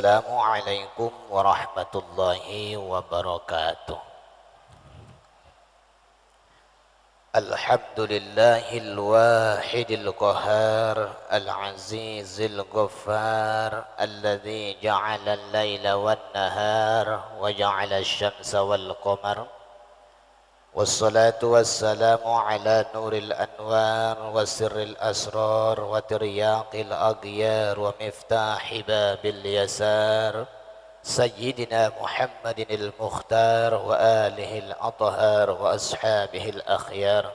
Assalamualaikum warahmatullahi wabarakatuh. Alhamdulillahil wahidil qahhar al-azizil ghaffar alladzi ja'ala al-laila wan-nahar wa ja'ala asy-syamsa wal-qamar. Wassalatu wassalamu ala nuril anwar wa sirril asrar wa tiryaqil aghyar wa miftahi babil yasar Sayyidina Muhammadin al-Mukhtar wa alihi al-athhar wa ashabihi al-akhyar.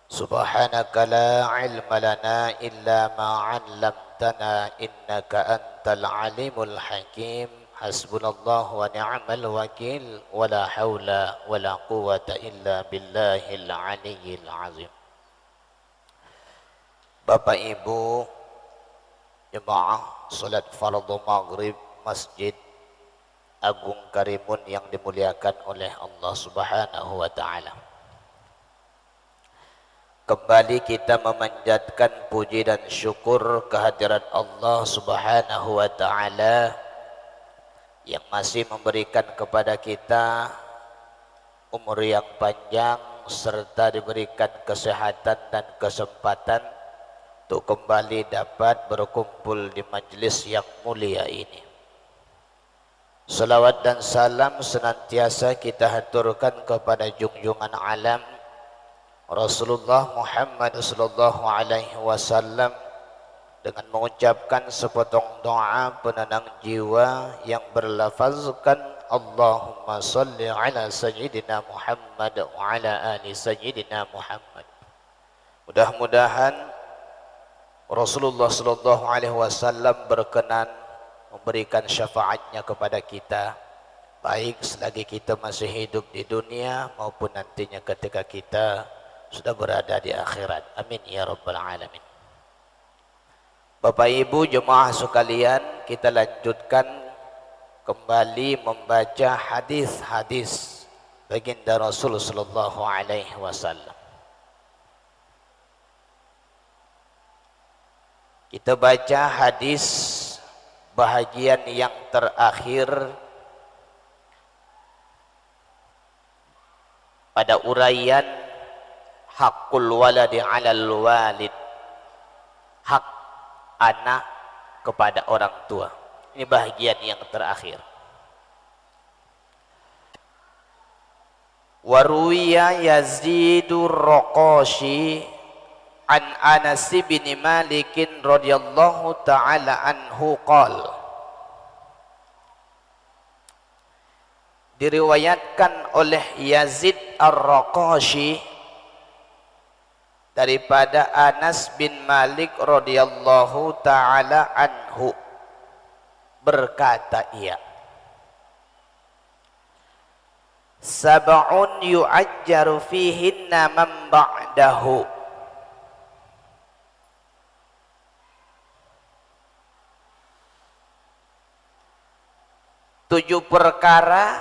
Subhanaka la ilma lana illa ma 'allamtana innaka antal alimul hakim. Hasbunallahu wa ni'mal wakil wa la hawla wa la quwwata illa billahil aliyyil azim. Bapak Ibu jemaah salat fardhu maghrib Masjid Agung Karimun yang dimuliakan oleh Allah Subhanahu wa taala. Kembali kita memanjatkan puji dan syukur kehadirat Allah Subhanahu wa taala yang masih memberikan kepada kita umur yang panjang serta diberikan kesehatan dan kesempatan untuk kembali dapat berkumpul di majlis yang mulia ini. Salawat dan salam senantiasa kita haturkan kepada junjungan alam Rasulullah Muhammad sallallahu alaihi wasallam dengan mengucapkan sepotong doa penenang jiwa yang berlafazkan Allahumma salli ala sayyidina Muhammad wa ala ali sayyidina Muhammad. Mudah-mudahan Rasulullah sallallahu alaihi wasallam berkenan memberikan syafaatnya kepada kita, baik selagi kita masih hidup di dunia maupun nantinya ketika kita sudah berada di akhirat. Amin ya rabbal alamin. Bapak Ibu jemaah sekalian, kita lanjutkan kembali membaca hadis-hadis baginda Rasul sallallahu alaihi wasallam. Kita baca hadis bahagian yang terakhir pada uraian hakul waladi 'alal walid, hak anak kepada orang tua. Ini bahagian yang terakhir. Waruwiya Yazidur Raqashi an Anas bin Malik radhiyallahu ta'ala anhu qala, diriwayatkan oleh Yazid Ar-Raqashi daripada Anas bin Malik radhiyallahu ta'ala anhu, berkata ia, sab'un yu'ajjaru fihinna man ba'dahu, 7 perkara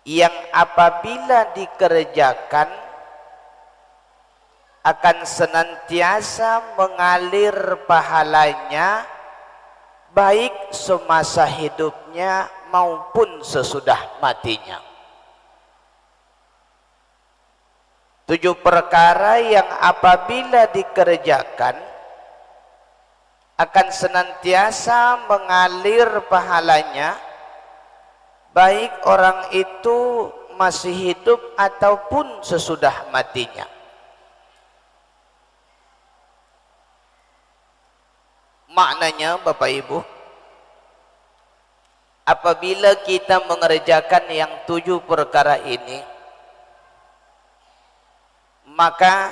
yang apabila dikerjakan akan senantiasa mengalir pahalanya baik semasa hidupnya maupun sesudah matinya. 7 perkara yang apabila dikerjakan akan senantiasa mengalir pahalanya baik orang itu masih hidup ataupun sesudah matinya. Maknanya Bapak Ibu, apabila kita mengerjakan yang 7 perkara ini, maka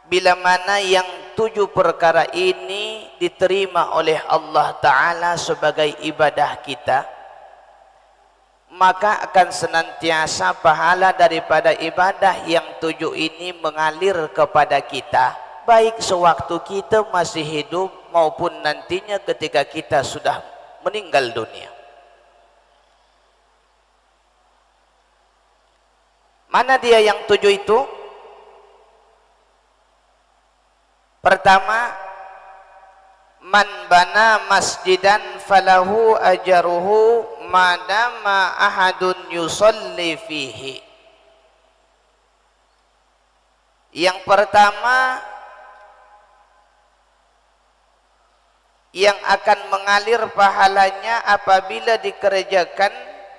bila mana yang 7 perkara ini diterima oleh Allah Ta'ala sebagai ibadah kita, maka akan senantiasa pahala daripada ibadah yang 7 ini mengalir kepada kita, baik sewaktu kita masih hidup maupun nantinya ketika kita sudah meninggal dunia. Mana dia yang 7 itu? Pertama, man bana masjidan falahu ajaruhu madama ahadun yusalli fihi. Yang pertama yang akan mengalir pahalanya apabila dikerjakan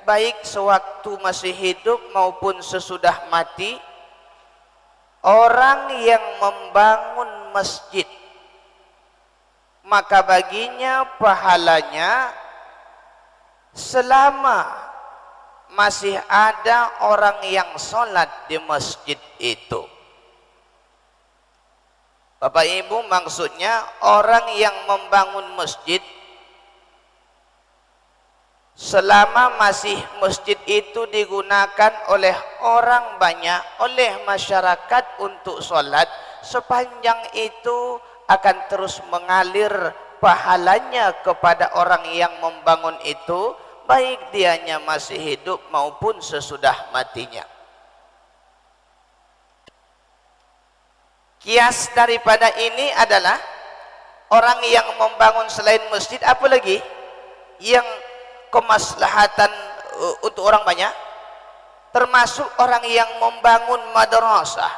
baik sewaktu masih hidup maupun sesudah mati, orang yang membangun masjid, maka baginya pahalanya selama masih ada orang yang sholat di masjid itu. Bapak Ibu, maksudnya orang yang membangun masjid selama masih masjid itu digunakan oleh orang banyak, oleh masyarakat untuk sholat, sepanjang itu akan terus mengalir pahalanya kepada orang yang membangun itu, baik dianya masih hidup maupun sesudah matinya. Kias daripada ini adalah orang yang membangun selain masjid, apalagi yang kemaslahatan untuk orang banyak, termasuk orang yang membangun madrasah,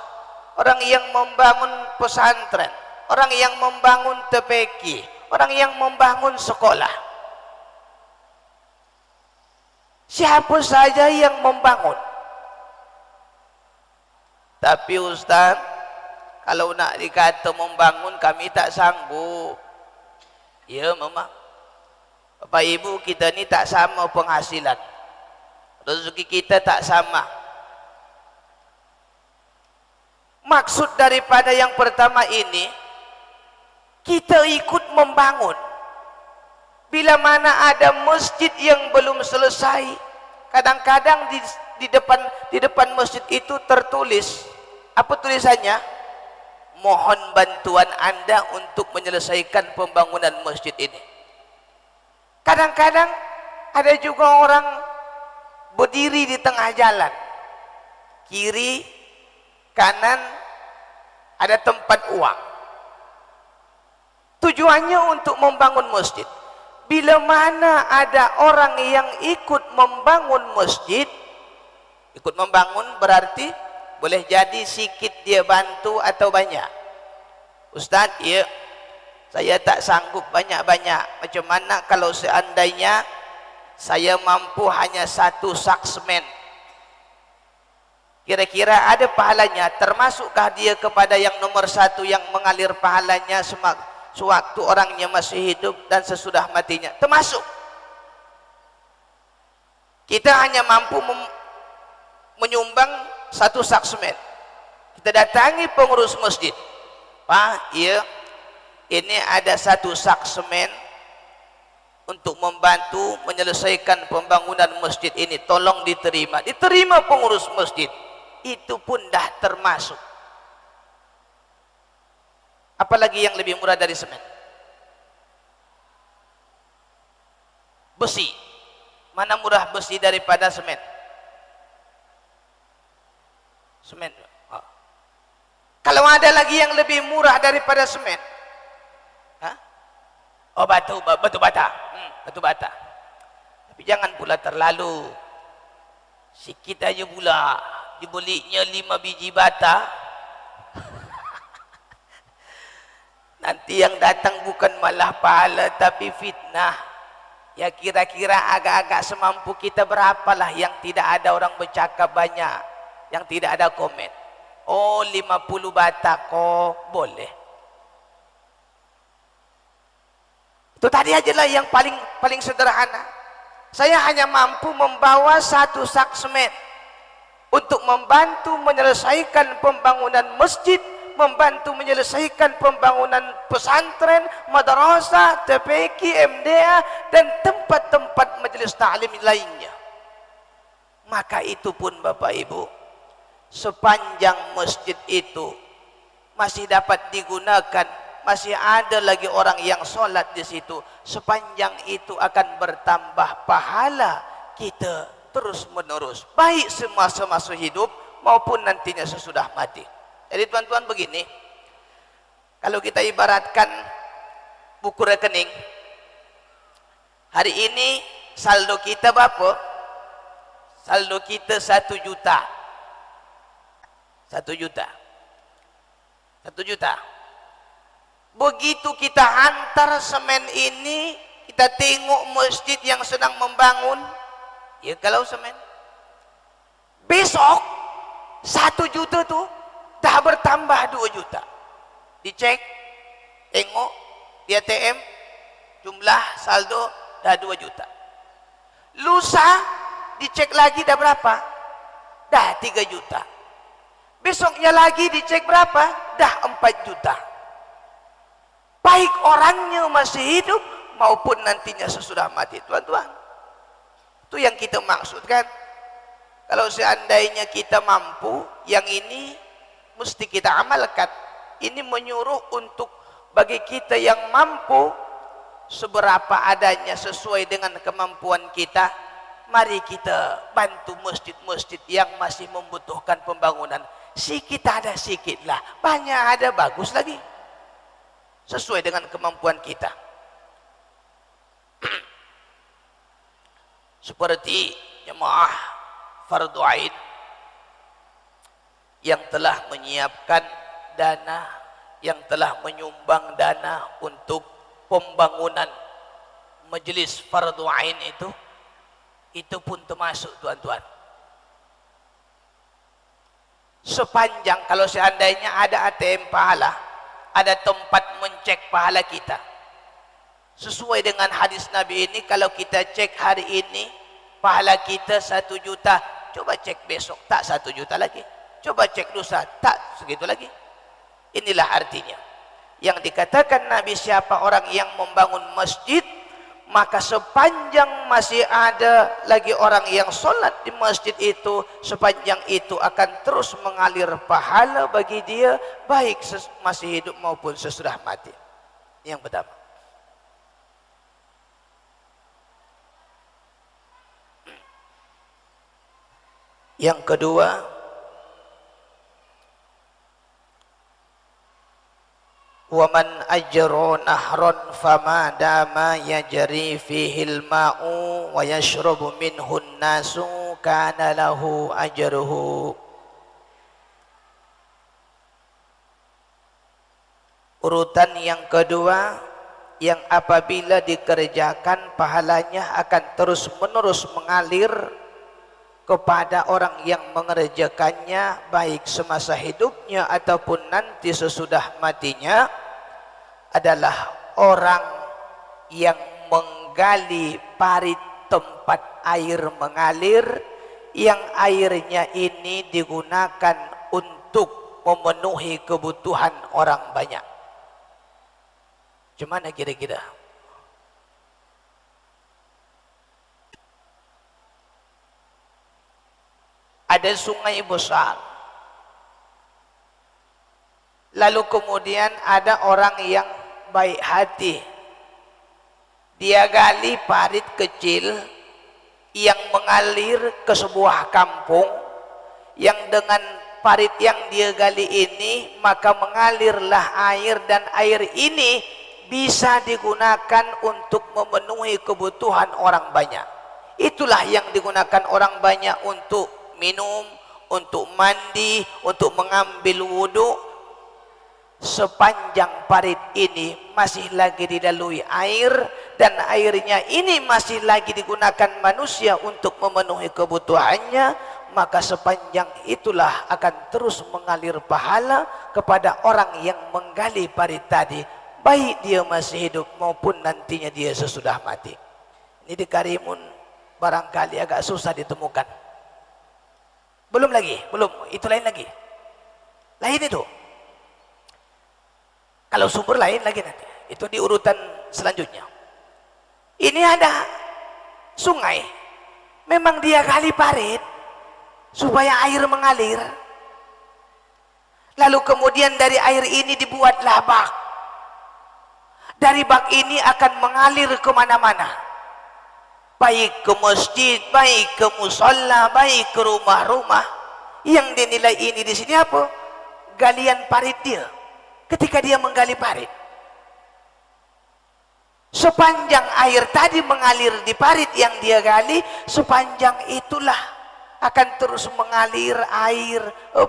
orang yang membangun pesantren, orang yang membangun TPQ, orang yang membangun sekolah. Siapa saja yang membangun. Tapi Ustaz, kalau nak dikata membangun kami tak sanggup. Ya memang. Bapak Ibu, kita ni tak sama penghasilan. Rezeki kita tak sama. Maksud daripada yang pertama ini, kita ikut membangun. Bila mana ada masjid yang belum selesai, kadang-kadang di depan masjid itu tertulis, apa tulisannya? Mohon bantuan Anda untuk menyelesaikan pembangunan masjid ini. Kadang-kadang ada juga orang berdiri di tengah jalan, kiri kanan ada tempat uang, tujuannya untuk membangun masjid. Bila mana ada orang yang ikut membangun masjid, ikut membangun berarti boleh jadi sikit dia bantu atau banyak. Ustaz, ya, saya tak sanggup banyak-banyak. Macam mana kalau seandainya saya mampu hanya 1 sak semen? Kira-kira ada pahalanya? Termasukkah dia kepada yang nomor 1 yang mengalir pahalanya sewaktu orangnya masih hidup dan sesudah matinya? Termasuk. Kita hanya mampu menyumbang 1 sak semen. Kita datangi pengurus masjid. Pak, iya, ini ada 1 sak semen untuk membantu menyelesaikan pembangunan masjid ini. Tolong diterima. Diterima pengurus masjid. Itu pun dah termasuk. Apalagi yang lebih murah dari semen? Besi. Mana murah besi daripada semen? Semen. Oh. Kalau ada lagi yang lebih murah daripada semen, hah? Oh, batu bata. Batu bata. Tapi jangan pula terlalu. Sikit aja pula. Dibelinya 5 biji bata. Nanti yang datang bukan malah pahala tapi fitnah. Ya kira-kira agak-agak semampu kita berapalah yang tidak ada orang bercakap banyak, yang tidak ada komen. Oh, 50 bata kok boleh. Itu tadi aja lah yang paling sederhana. Saya hanya mampu membawa 1 sak semen untuk membantu menyelesaikan pembangunan masjid, membantu menyelesaikan pembangunan pesantren, madrasah, TPQ, MDA dan tempat-tempat majelis ta'lim lainnya. Maka itu pun Bapak Ibu, sepanjang masjid itu masih dapat digunakan, masih ada lagi orang yang sholat di situ, sepanjang itu akan bertambah pahala kita terus menerus, baik semasa hidup maupun nantinya sesudah mati. Jadi tuan-tuan begini, kalau kita ibaratkan buku rekening. Hari ini saldo kita berapa? Saldo kita 1 juta. 1 juta. 1 juta. Begitu kita hantar semen ini, kita tengok masjid yang sedang membangun, ya kalau semen. Besok 1 juta tuh dah bertambah 2 juta. Dicek, tengok di ATM, jumlah saldo dah 2 juta. Lusa dicek lagi dah berapa? Dah 3 juta. Besoknya lagi dicek berapa? Dah 4 juta. Baik orangnya masih hidup maupun nantinya sesudah mati, tuan-tuan. Itu yang kita maksudkan. Kalau seandainya kita mampu, yang ini mesti kita amalkan. Ini menyuruh untuk bagi kita yang mampu, seberapa adanya sesuai dengan kemampuan kita, mari kita bantu masjid-masjid yang masih membutuhkan pembangunan. Sikit ada sikit lah, banyak ada bagus lagi, sesuai dengan kemampuan kita. Seperti jemaah fardu ain yang telah menyiapkan dana, yang telah menyumbang dana untuk pembangunan majelis fardu ain itu pun termasuk, tuan-tuan. Sepanjang kalau seandainya ada ATM pahala, ada tempat mencek pahala kita, sesuai dengan hadis Nabi ini, kalau kita cek hari ini pahala kita 1 juta, coba cek besok tak 1 juta lagi, coba cek lusa tak segitu lagi. Inilah artinya yang dikatakan Nabi, siapa orang yang membangun masjid, maka sepanjang masih ada lagi orang yang sholat di masjid itu, sepanjang itu akan terus mengalir pahala bagi dia, baik masih hidup maupun sesudah mati. Yang pertama. Yang kedua, waman ajra nahron fama dama yajri fihil ma'u wa yashrabu minhu nasu kana lahu ajruhu. Urutan yang kedua, yang apabila dikerjakan pahalanya akan terus menerus mengalir kepada orang yang mengerjakannya, baik semasa hidupnya ataupun nanti sesudah matinya, adalah orang yang menggali parit tempat air mengalir, yang airnya ini digunakan untuk memenuhi kebutuhan orang banyak. Gimana kira-kira? Ada sungai besar, lalu kemudian ada orang yang baik hati, dia gali parit kecil yang mengalir ke sebuah kampung, yang dengan parit yang dia gali ini maka mengalirlah air, dan air ini bisa digunakan untuk memenuhi kebutuhan orang banyak. Itulah yang digunakan orang banyak untuk minum, untuk mandi, untuk mengambil wudhu. Sepanjang parit ini masih lagi dilalui air, dan airnya ini masih lagi digunakan manusia untuk memenuhi kebutuhannya, maka sepanjang itulah akan terus mengalir pahala kepada orang yang menggali parit tadi, baik dia masih hidup maupun nantinya dia sesudah mati. Ini di Karimun barangkali agak susah ditemukan. Belum lagi, belum, itu lain lagi. Lain itu. Kalau sumber lain lagi nanti. Itu di urutan selanjutnya. Ini ada sungai. Memang dia gali parit supaya air mengalir. Lalu kemudian dari air ini dibuatlah bak. Dari bak ini akan mengalir kemana-mana. Baik ke masjid, baik ke musola, baik ke rumah-rumah. Yang dinilai ini di sini apa? Galian parit dia. Ketika dia menggali parit, Sepanjang air tadi mengalir di parit yang dia gali, sepanjang itulah akan terus mengalir air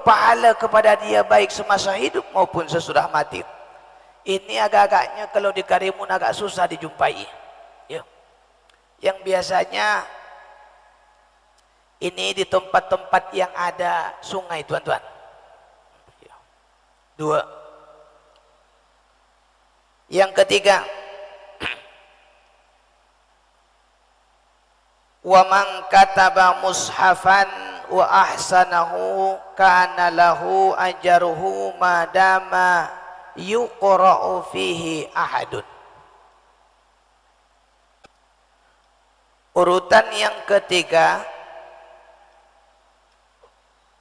pahala kepada dia baik semasa hidup maupun sesudah mati. Ini agak-agaknya kalau di Karimun agak susah dijumpai ya. Yang biasanya ini di tempat-tempat yang ada sungai, tuan-tuan. Dua. Yang ketiga, wa man kataba mushafan wa ahsanahu kana lahu ajruhu madama yuqra'u fihi ahadun. Urutan yang ketiga,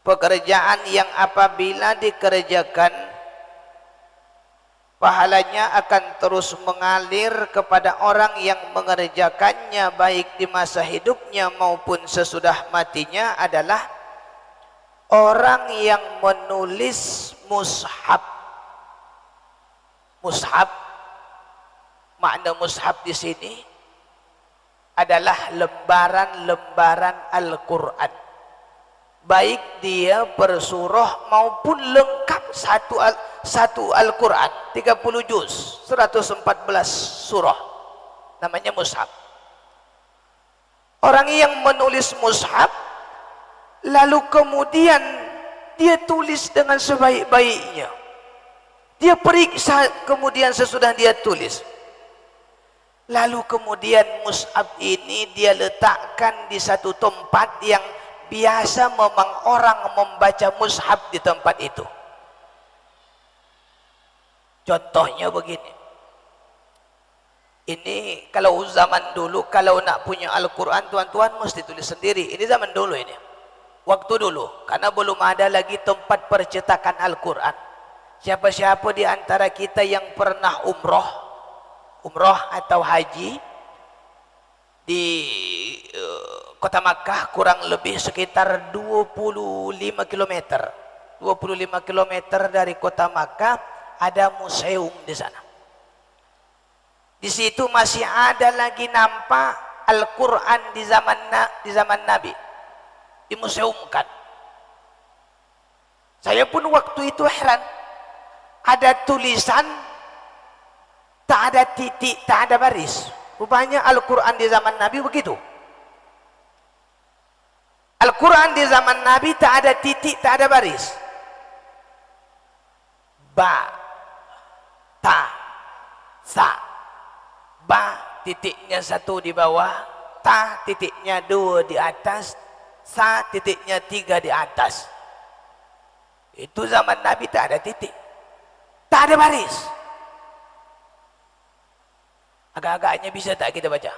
pekerjaan yang apabila dikerjakan pahalanya akan terus mengalir kepada orang yang mengerjakannya baik di masa hidupnya maupun sesudah matinya adalah orang yang menulis mushaf. Mushaf, makna mushaf di sini adalah lembaran-lembaran Al-Quran, baik dia bersurah maupun lengkap satu Al-Quran, 30 juz, 114 surah, namanya mushaf. Orang yang menulis mushaf lalu kemudian dia tulis dengan sebaik-baiknya, dia periksa kemudian sesudah dia tulis, lalu kemudian mushaf ini dia letakkan di satu tempat yang biasa memang orang membaca mushaf di tempat itu. Contohnya begini, ini kalau zaman dulu kalau nak punya Al-Quran tuan-tuan mesti tulis sendiri. Ini zaman dulu ini, waktu dulu, karena belum ada lagi tempat percetakan Al-Quran. Siapa-siapa di antara kita yang pernah umroh atau haji di kota Makkah, kurang lebih sekitar 25 km dari kota Makkah ada museum di sana. Di situ masih ada lagi nampak Al-Quran di zaman Nabi, dimuseumkan. Saya pun waktu itu heran, ada tulisan tak ada titik, tak ada baris. Rupanya Al-Quran di zaman Nabi begitu. Al-Quran di zaman Nabi tak ada titik, tak ada baris. Ba, ta, sa. Ba titiknya satu di bawah, ta titiknya 2 di atas, sa titiknya 3 di atas. Itu zaman Nabi tak ada titik, tak ada baris. Agak-agaknya bisa tak kita baca?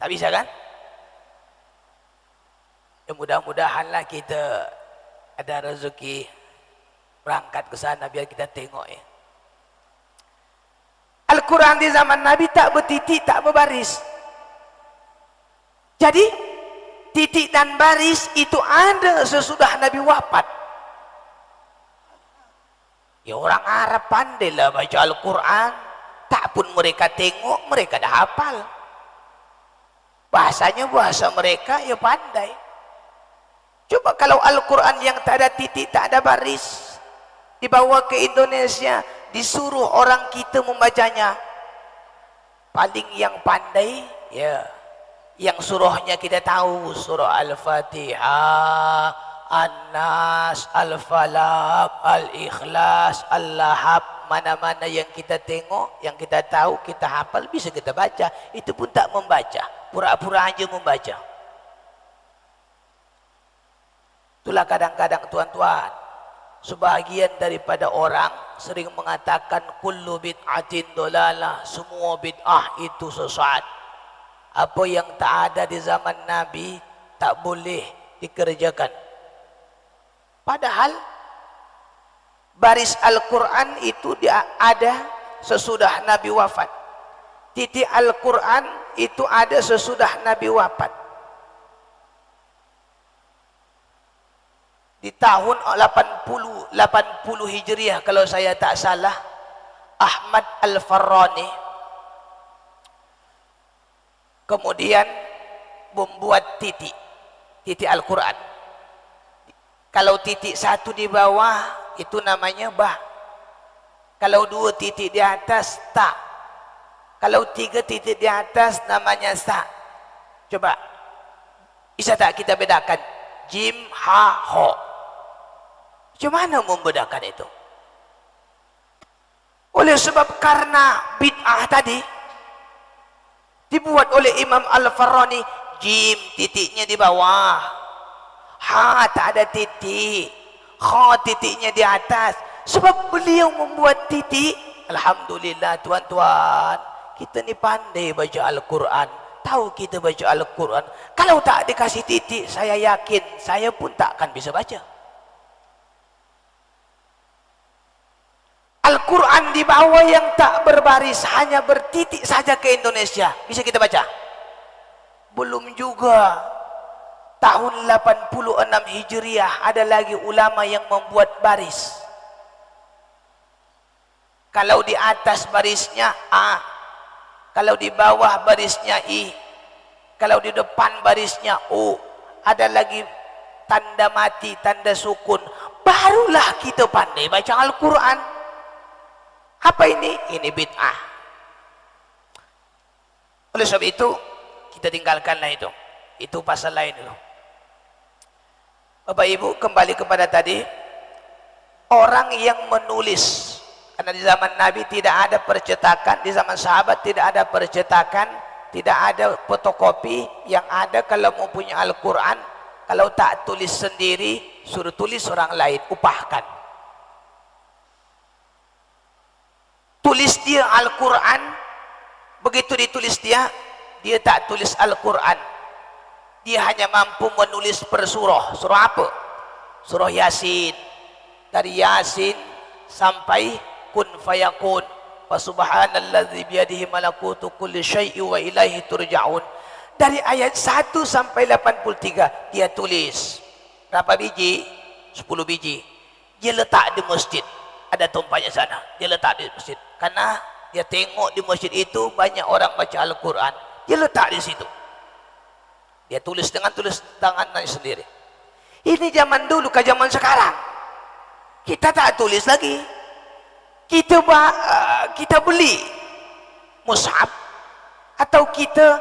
Tak bisa kan? Ya mudah-mudahanlah kita ada rezeki berangkat ke sana biar kita tengok ya. Al-Quran di zaman Nabi tak bertitik, tak berbaris. Jadi titik dan baris itu ada sesudah Nabi wafat. Ya orang Arab pandailah baca Al-Quran, tak pun mereka tengok, mereka dah hafal. Bahasanya bahasa mereka ya pandai. Coba kalau Al-Quran yang tak ada titik, tak ada baris dibawa ke Indonesia, disuruh orang kita membacanya, paling yang pandai ya yang surahnya kita tahu, surah Al-Fatihah, An-Nas, Al-Falaq, Al-Ikhlas, Al-Lahab. Mana-mana yang kita tengok, yang kita tahu, kita hafal, bisa kita baca. Itu pun tak membaca, pura-pura aja membaca. Itulah kadang-kadang tuan-tuan, sebahagian daripada orang sering mengatakan kullu bid'atin dolalah, semua bid'ah itu sesat. Apa yang tak ada di zaman Nabi tak boleh dikerjakan. Padahal baris Al-Quran itu ada sesudah Nabi wafat. Titik Al-Quran itu ada sesudah Nabi wafat. di tahun 80 Hijriah kalau saya tak salah, Ahmad Al-Farrani kemudian membuat titik Al-Quran. Kalau titik satu di bawah itu namanya ba, kalau 2 titik di atas ta, kalau 3 titik di atas namanya sa. Coba bisa tak kita bedakan jim, ha, ho? Bagaimana membedakan itu? Oleh sebab karena bid'ah tadi dibuat oleh Imam Al-Farrani, jim titiknya di bawah, ha tak ada titik, kha titiknya di atas. Sebab beliau membuat titik. Alhamdulillah tuan-tuan, kita ni pandai baca Al-Quran, tahu kita baca Al-Quran. Kalau tak dikasih titik, saya yakin saya pun tak akan bisa baca Al-Quran di bawah yang tak berbaris, hanya bertitik saja ke Indonesia. Bisa kita baca? Belum juga. Tahun 86 Hijriah ada lagi ulama yang membuat baris. Kalau di atas barisnya A, kalau di bawah barisnya I, kalau di depan barisnya U, ada lagi tanda mati, tanda sukun. Barulah kita pandai baca Al-Quran. Apa ini? Ini bid'ah. Oleh sebab itu kita tinggalkanlah itu. Itu pasal lain dulu. Bapak Ibu, kembali kepada tadi, orang yang menulis, karena di zaman Nabi tidak ada percetakan, di zaman sahabat tidak ada percetakan, tidak ada fotokopi. Yang ada kalau mau punya Al-Quran, kalau tak tulis sendiri, suruh tulis orang lain, upahkan. Tulis dia Al-Quran, begitu ditulis dia tak tulis Al-Quran. Dia hanya mampu menulis per surah. Surah apa? Surah Yasin. Dari Yasin sampai kun fayakun. Wa subhanalladzi biyadihi malakutu kulli syai'in wa ilaihi turja'un. Dari ayat 1 sampai 83 dia tulis. Berapa biji? 10 biji. Dia letak di masjid. Ada tumpahnya sana, dia letak di masjid. Karena dia tengok di masjid itu banyak orang baca Al-Quran, dia letak di situ. Dia tulis dengan tulis tangannya sendiri. Ini zaman dulu ke zaman sekarang. Kita tak tulis lagi. Kita beli mushaf atau kita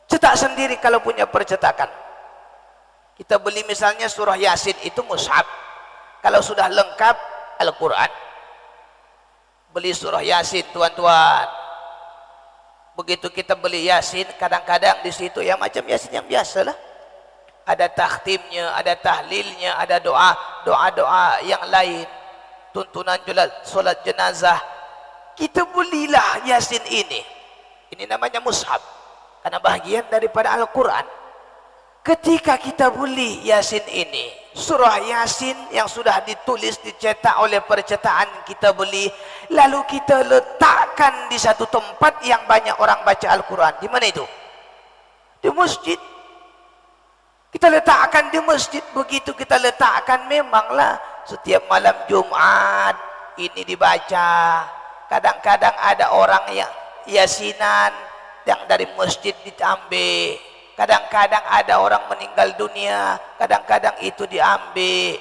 cetak sendiri kalau punya percetakan. Kita beli misalnya surah Yasin itu mushaf. Kalau sudah lengkap Al-Quran, beli surah Yasin tuan-tuan. Begitu kita beli Yasin, kadang-kadang di situ ya macam Yasin yang biasa lah. Ada takhtimnya, ada tahlilnya, ada doa-doa yang lain, tuntunan solat jenazah. Kita belilah Yasin ini. Ini namanya mushaf, karena bahagian daripada Al-Quran. Ketika kita beli Yasin ini, surah Yasin yang sudah ditulis, dicetak oleh percetakan kita beli, lalu kita letakkan di satu tempat yang banyak orang baca Al-Quran. Di mana itu? Di masjid. Kita letakkan di masjid. Begitu kita letakkan, memanglah setiap malam Jumat ini dibaca. Kadang-kadang ada orang yang yasinan yang dari masjid diambil. Kadang-kadang ada orang meninggal dunia, kadang-kadang itu diambil.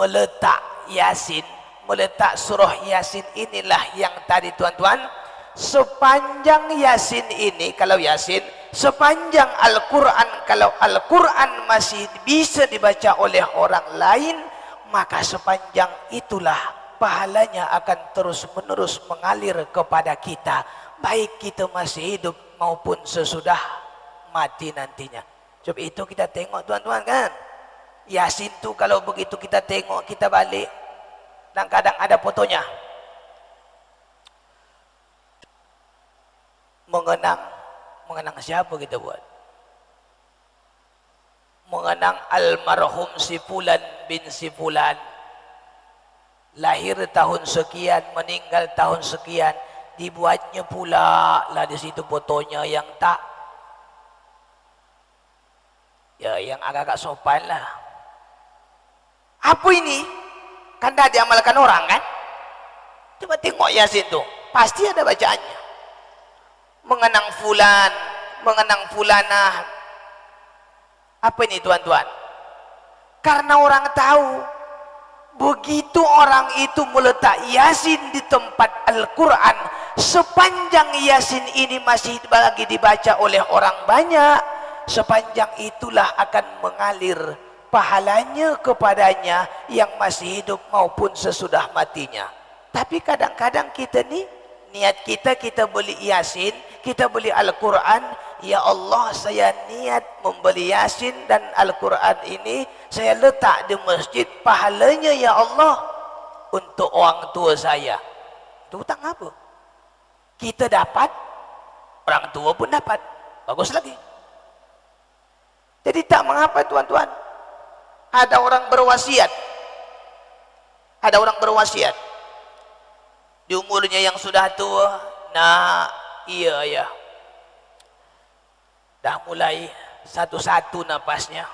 Meletak Yasin, meletak surah Yasin inilah yang tadi tuan-tuan, sepanjang Yasin ini, kalau Yasin, sepanjang Al-Quran, kalau Al-Quran masih bisa dibaca oleh orang lain, maka sepanjang itulah pahalanya akan terus-menerus mengalir kepada kita. Baik kita masih hidup maupun sesudah mati nantinya. Sebab itu kita tengok tuan-tuan kan, Yasin tu kalau begitu kita tengok, kita balik, dan kadang ada fotonya. Mengenang siapa kita buat? Mengenang almarhum si Fulan bin si Fulan, lahir tahun sekian, meninggal tahun sekian. Dibuatnya pula lah di situ fotonya yang tak Ya yang agak-agak sopan lah. Apa ini? Kan dah diamalkan orang kan? Coba tengok Yasin tuh, pasti ada bacaannya. Mengenang fulan, mengenang fulanah. Apa ini tuan-tuan? Karena orang tahu, begitu orang itu meletak Yasin di tempat Al-Quran, sepanjang Yasin ini masih lagi dibaca oleh orang banyak, sepanjang itulah akan mengalir pahalanya kepadanya yang masih hidup maupun sesudah matinya. Tapi kadang-kadang kita ni, niat kita beli Yasin, kita beli Al-Quran. Ya Allah, saya niat membeli Yasin dan Al-Quran ini, saya letak di masjid, pahalanya ya Allah untuk orang tua saya. Itu hutang apa? Kita dapat, orang tua pun dapat, bagus lagi. Jadi tak mengapa tuan-tuan. Ada orang berwasiat, ada orang berwasiat di umurnya yang sudah tua. Nah, iya ya, dah mulai satu-satu napasnya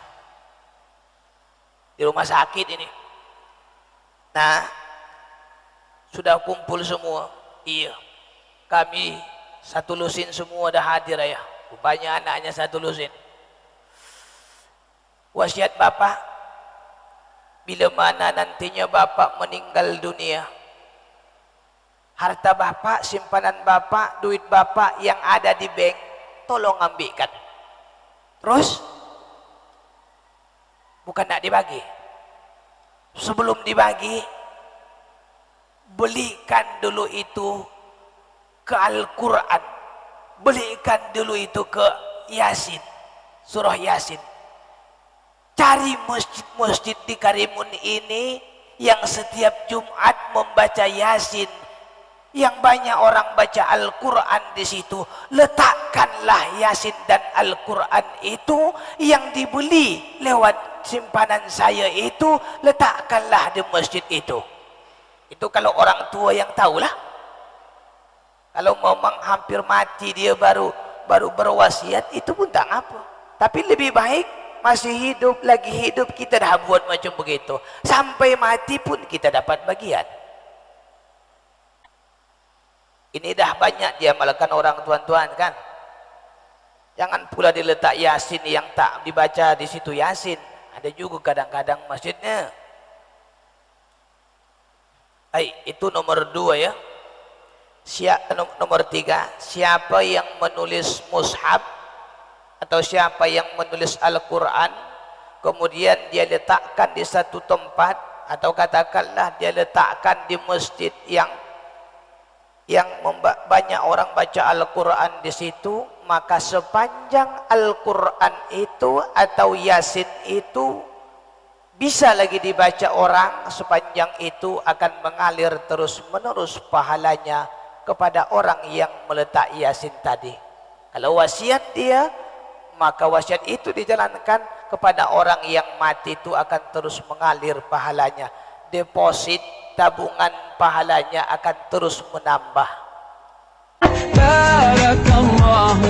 di rumah sakit ini. Nah, sudah kumpul semua. Iya, kami satu lusin semua dah hadir ya. Rupanya anaknya satu lusin. Wasiat bapak, bila mana nantinya bapak meninggal dunia, harta bapak, simpanan bapak, duit bapak yang ada di bank, tolong ambilkan. Terus bukan nak dibagi, sebelum dibagi belikan dulu itu ke Al-Quran, belikan dulu itu ke Yasin, surah Yasin. Cari masjid-masjid di Karimun ini yang setiap Jumat membaca Yasin, yang banyak orang baca Al-Quran di situ. Letakkanlah Yasin dan Al-Quran itu yang dibeli lewat simpanan saya itu, letakkanlah di masjid itu. Itu kalau orang tua yang tahulah. Kalau memang hampir mati dia baru berwasiat, itu pun tak apa. Tapi lebih baik masih hidup, lagi hidup kita dah buat macam begitu, sampai mati pun kita dapat bagian. Ini dah banyak diamalkan orang tuan-tuan kan. Jangan pula diletak Yasin yang tak dibaca di situ Yasin. Ada juga kadang-kadang masjidnya. Itu nomor 2 ya. Nomor 3, siapa yang menulis mushaf atau siapa yang menulis Al-Quran, kemudian dia letakkan di satu tempat, atau katakanlah dia letakkan di masjid yang banyak orang baca Al-Quran di situ, maka sepanjang Al-Quran itu atau Yasin itu bisa lagi dibaca orang, sepanjang itu akan mengalir terus menerus pahalanya kepada orang yang meletak Yasin tadi. Kalau wasiat dia, maka wasiat itu dijalankan kepada orang yang mati, itu akan terus mengalir pahalanya. Deposit tabungan pahalanya akan terus menambah. Barakallahu